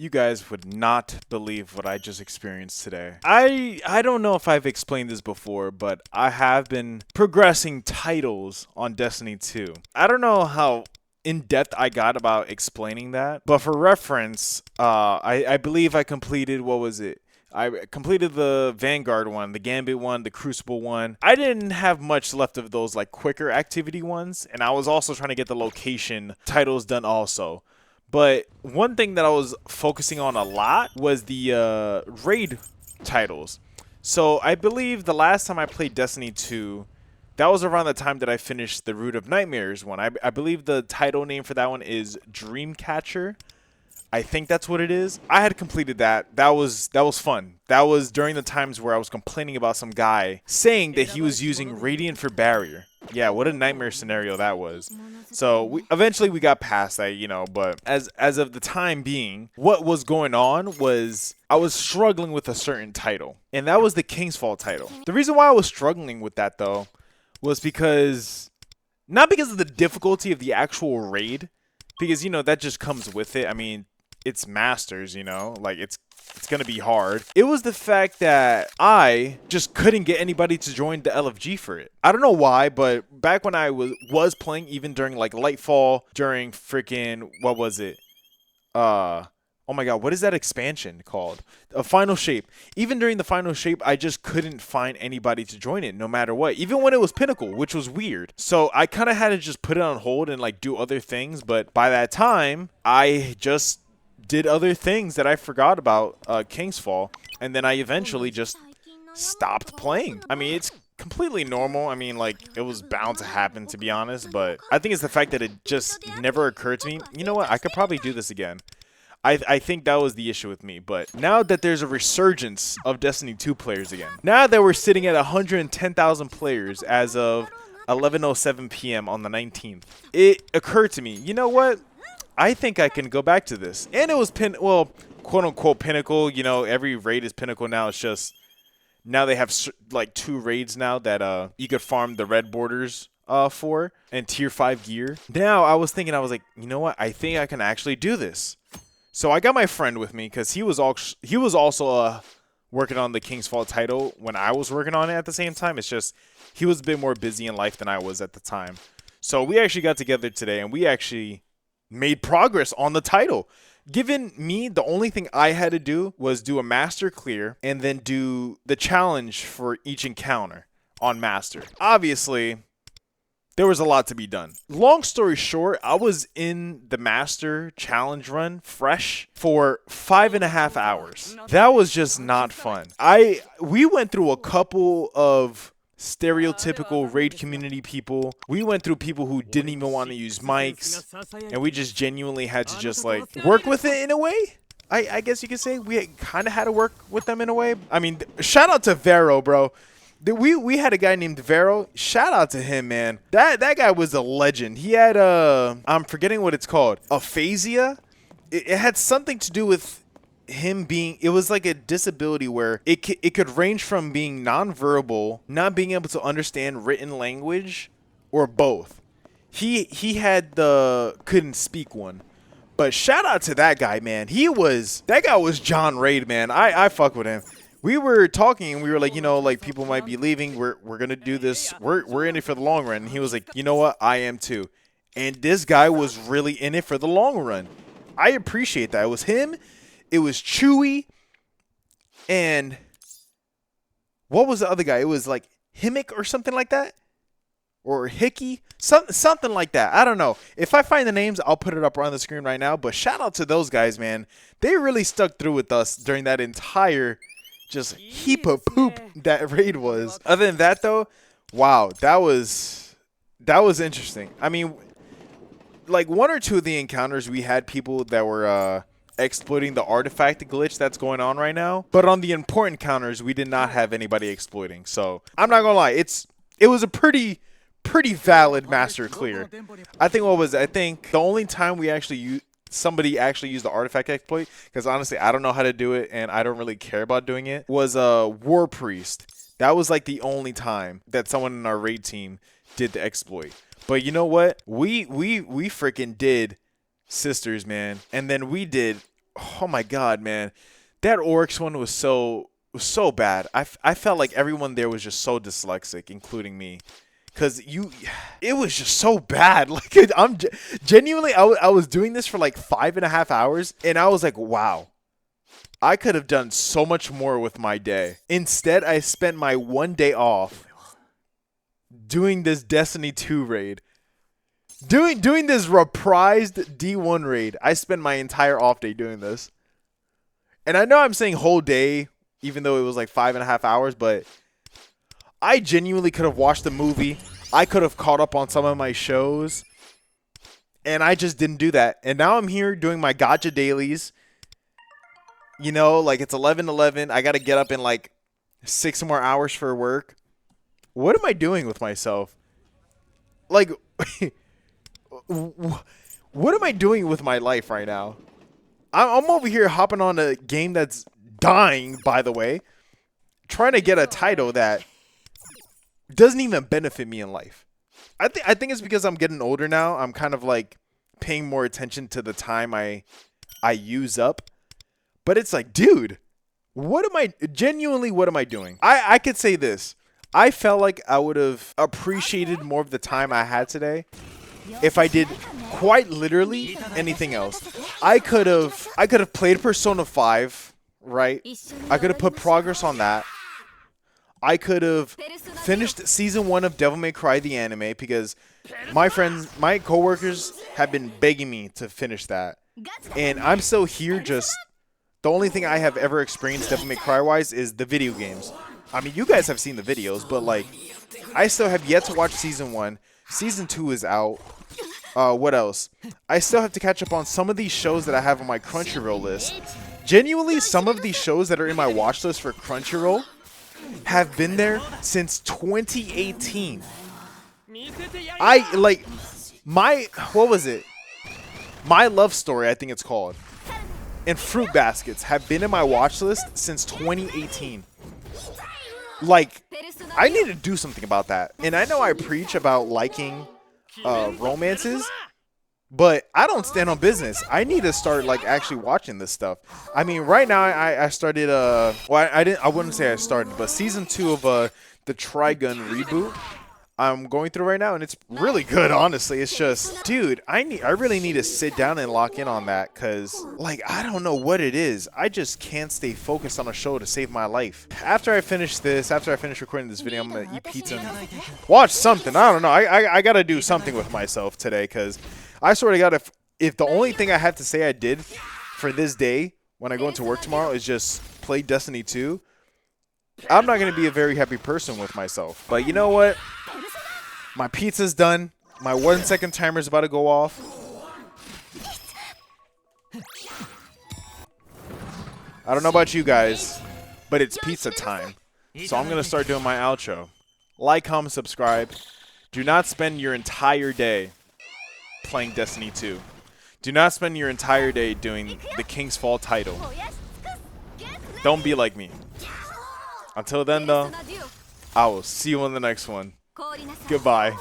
You guys would not believe what I just experienced today. I don't know if I've explained this before, but I have been progressing titles on Destiny 2. I don't know how in depth I got about explaining that, but for reference, I believe I completed, what was it? I completed the Vanguard one, the Gambit one, the Crucible one. I didn't have much left of those like quicker activity ones, and I was also trying to get the location titles done also. But one thing that I was focusing on a lot was the raid titles. So I believe the last time I played Destiny 2, that was around the time that I finished the Root of Nightmares one. I believe the title name for that one is Dreamcatcher. I think that's what it is. I had completed that. That was fun. That was during the times where I was complaining about some guy saying that he was using Radiant for barrier. Yeah, what a nightmare scenario that was. So eventually we got past that, you know, but as of the time being, what was going on was I was struggling with a certain title, and that was the Kingsfall title. The reason why I was struggling with that though was not because of the difficulty of the actual raid, because you know that just comes with it. I mean, it's Masters, you know, like it's gonna be hard. It was the fact that I just couldn't get anybody to join the LFG for it. I don't know why, but back when I was playing, even during like Lightfall, during freaking, what was it? Oh my god, what is that expansion called? A Final Shape. Even during the Final Shape, I just couldn't find anybody to join it, no matter what. Even when it was Pinnacle, which was weird. So I kind of had to just put it on hold and like do other things. But by that time, I just did other things that I forgot about Kingsfall, and then I eventually just stopped playing. I mean, it's completely normal. I mean, like, it was bound to happen, to be honest, but I think it's the fact that it just never occurred to me, you know what, I could probably do this again. I think that was the issue with me, but now that there's a resurgence of Destiny 2 players again, now that we're sitting at 110,000 players as of 11:07 p.m. on the 19th, it occurred to me, you know what? I think I can go back to this. And it was quote unquote Pinnacle. You know, every raid is Pinnacle now. It's just now they have like 2 raids now that you could farm the red borders for and tier 5 gear. Now I was thinking, I was like, you know what? I think I can actually do this. So I got my friend with me because he was also working on the Kingsfall title when I was working on it at the same time. It's just he was a bit more busy in life than I was at the time. So we actually got together today and we actually made progress on the title. Given me, the only thing I had to do was do a master clear and then do the challenge for each encounter on master. Obviously, there was a lot to be done. Long story short, I was in the master challenge run fresh for 5.5 hours. That was just not fun. We went through a couple of stereotypical raid community people. We went through people who didn't even want to use mics, and we just genuinely had to just like work with it in a way. I guess you could say we kind of had to work with them in a way. I mean, shout out to Vero, bro. We had a guy named Vero. Shout out to him, man. That guy was a legend. He had I'm forgetting what it's called, aphasia. It had something to do with him being, it was like a disability where it could range from being nonverbal, not being able to understand written language, or both. He had the couldn't speak one. But shout out to that guy, man. That guy was John Raid, man. I fuck with him. We were talking and we were like, you know, like people might be leaving. We're gonna do this. We're in it for the long run. And he was like, you know what? I am too. And this guy was really in it for the long run. I appreciate that. It was him. It was Chewy, and what was the other guy? It was like Himmick or something like that, or Hickey, something like that. I don't know. If I find the names, I'll put it up on the screen right now. But shout out to those guys, man. They really stuck through with us during that entire just heap of poop that raid was. Other than that, though, wow, that was interesting. I mean, like 1 or 2 of the encounters, we had people that were exploiting the artifact glitch that's going on right now, but on the important counters we did not have anybody exploiting. So I'm not gonna lie, it was a pretty valid master clear. I think the only time we actually somebody actually used the artifact exploit, because honestly I don't know how to do it and I don't really care about doing it, was a war priest. That was like the only time that someone in our raid team did the exploit. But you know what, we freaking did sisters, man. And then we did Oh my god, man. That Oryx one was so bad. I felt like everyone there was just so dyslexic, including me. Cause it was just so bad. Like genuinely, I was doing this for like 5.5 hours, and I was like, wow, I could have done so much more with my day. Instead, I spent my one day off doing this Destiny 2 raid, doing this reprised D1 raid. I spent my entire off day doing this, and I know I'm saying whole day, even though it was like 5.5 hours, but I genuinely could have watched the movie. I could have caught up on some of my shows. And I just didn't do that. And now I'm here doing my gacha dailies. You know, like it's 11:11. I got to get up in like 6 more hours for work. What am I doing with myself? Like, what am I doing with my life right now? I'm over here hopping on a game that's dying, by the way. Trying to get a title that doesn't even benefit me in life. I think it's because I'm getting older now. I'm kind of like paying more attention to the time I use up. But it's like, dude, what am I doing? I could say this. I felt like I would have appreciated more of the time I had today if I did quite literally anything else. I could have played Persona 5, right? I could have put progress on that. I could have finished season 1 of Devil May Cry the anime because my friends, my coworkers have been begging me to finish that. And I'm still here just the only thing I have ever experienced Devil May Cry wise is the video games. I mean, you guys have seen the videos, but like I still have yet to watch season 1. Season 2 is out. What else? I still have to catch up on some of these shows that I have on my Crunchyroll list. Genuinely, some of these shows that are in my watch list for Crunchyroll have been there since 2018. I like what was it? My Love Story, I think it's called, and Fruit Baskets have been in my watch list since 2018. Like, I need to do something about that. And I know I preach about liking romances, but I don't stand on business. I need to start like actually watching this stuff. I mean, right now I started well, I wouldn't say I started, but season 2 of the Trigun reboot I'm going through right now, and it's really good, honestly. It's just, dude, I really need to sit down and lock in on that, cuz like I don't know what it is. I just can't stay focused on a show to save my life. After I finish recording this video, I'm going to eat pizza and watch something. I don't know. I got to do something with myself today, cuz I swear to God, if the only thing I have to say I did for this day when I go into work tomorrow is just play Destiny 2, I'm not going to be a very happy person with myself. But you know what? My pizza's done. My 1-second timer is about to go off. I don't know about you guys, but it's pizza time. So I'm going to start doing my outro. Like, comment, subscribe. Do not spend your entire day playing Destiny 2. Do not spend your entire day doing the King's Fall title. Don't be like me. Until then, though, I will see you on the next one. Goodbye.